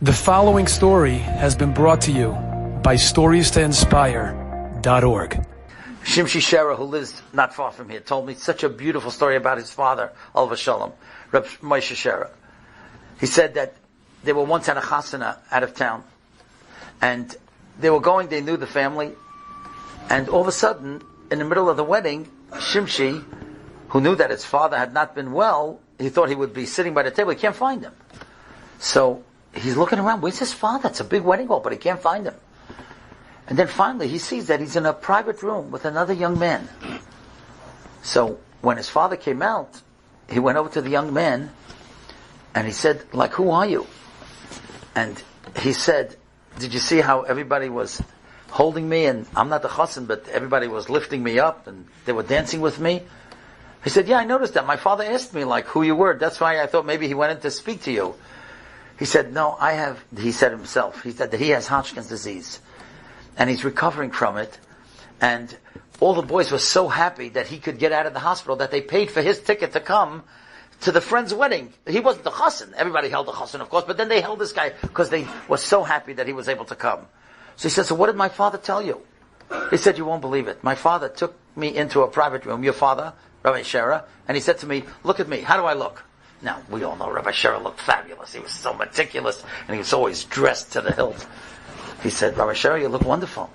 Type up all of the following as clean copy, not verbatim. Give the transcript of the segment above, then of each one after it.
The following story has been brought to you by StoriesToInspire.org. Shimshi Shera, who lives not far from here, told me such a beautiful story about his father, Alva Shalom, Reb Moshe Shera. He said that they were once at a chasana out of town, and they knew the family, and all of a sudden, in the middle of the wedding, Shimshi, who knew that his father had not been well, he thought he would be sitting by the table, he can't find him. So, he's looking around, where's his father? It's a big wedding hall, but he can't find him. And then finally he sees that he's in a private room with another young man. So when his father came out, he went over to the young man and he said, who are you? And he said, did you see how everybody was holding me, and I'm not the chassan, but everybody was lifting me up and they were dancing with me? He said, yeah, I noticed that. My father asked me who you were. That's why I thought maybe he went in to speak to you. He said, no, he said himself, he said that he has Hodgkin's disease. And he's recovering from it. And all the boys were so happy that he could get out of the hospital that they paid for his ticket to come to the friend's wedding. He wasn't the chassan. Everybody held the chassan, of course, but then they held this guy because they were so happy that he was able to come. So he said, so what did my father tell you? He said, you won't believe it. My father took me into a private room, your father, Rabbi Shera, and he said to me, look at me, how do I look? Now, we all know Rabbi Shera looked fabulous. He was so meticulous, and he was always dressed to the hilt. He said, Rabbi Shera, you look wonderful.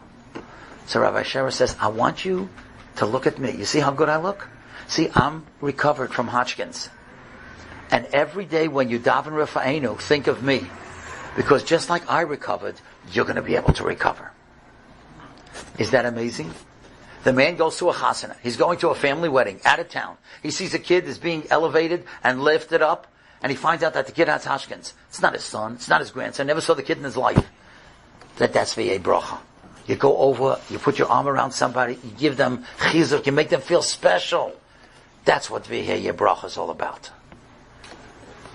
So Rabbi Shera says, I want you to look at me. You see how good I look? See, I'm recovered from Hodgkin's. And every day when you daven Rafa'enu, think of me. Because just like I recovered, you're going to be able to recover. Is that amazing? The man goes to a chasana. He's going to a family wedding out of town. He sees a kid is being elevated and lifted up, and he finds out that the kid has Hodgkin's. It's not his son. It's not his grandson. Never saw the kid in his life. That's v'yei bracha. You go over, you put your arm around somebody, you give them chizuk, you make them feel special. That's what v'yei bracha is all about.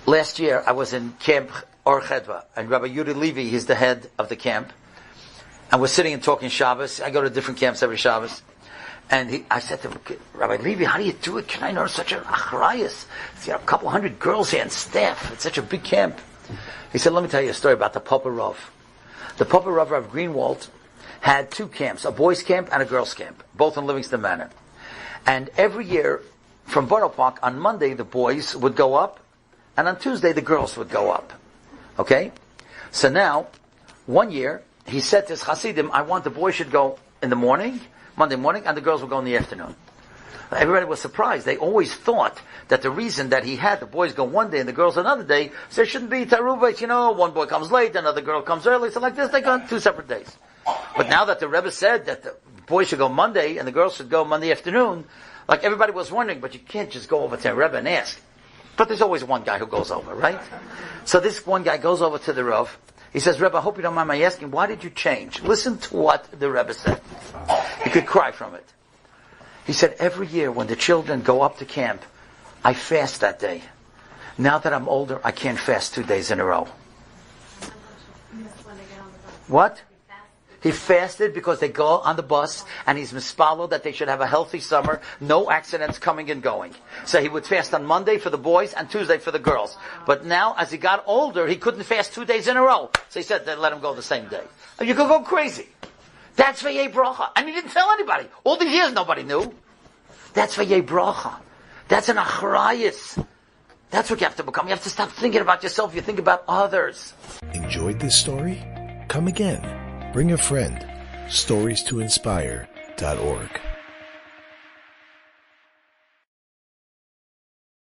Last year, I was in Camp Or Chedva, and Rabbi Yudi Levi, he's the head of the camp, and we're sitting and talking Shabbos. I go to different camps every Shabbos. And I said to him, Rabbi Levi, how do you do it? Can I know such an achrayas? A couple hundred girls here and staff. It's such a big camp. He said, let me tell you a story about the Papa Rav. The Papa Rav Greenwald had two camps, a boys' camp and a girls' camp, both in Livingston Manor. And every year, from Borough Park, on Monday the boys would go up, and on Tuesday the girls would go up. Okay? So now, one year, he said to his Hasidim, I want the boys should go in the morning, Monday morning, and the girls will go in the afternoon. Everybody was surprised. They always thought that the reason that he had the boys go one day and the girls another day, so there shouldn't be tarubas, one boy comes late, another girl comes early, so like this, they go on 2 separate days. But now that the Rebbe said that the boys should go Monday and the girls should go Monday afternoon, everybody was wondering, but you can't just go over to the Rebbe and ask. But there's always one guy who goes over, right? So this one guy goes over to the Rav. He says, Rebbe, I hope you don't mind my asking, why did you change? Listen to what the Rebbe said. You could cry from it. He said, every year when the children go up to camp, I fast that day. Now that I'm older, I can't fast 2 days in a row. What? He fasted because they go on the bus, and he's mispalo that they should have a healthy summer, no accidents coming and going. So he would fast on Monday for the boys and Tuesday for the girls. But now, as he got older, he couldn't fast 2 days in a row. So he said, then let him go the same day. And you could go crazy. That's v'yei bracha. And he didn't tell anybody. All these years nobody knew. That's v'yei bracha. That's an achrayas. That's what you have to become. You have to stop thinking about yourself. You think about others. Enjoyed this story? Come again. Bring a friend. StoriesToInspire.org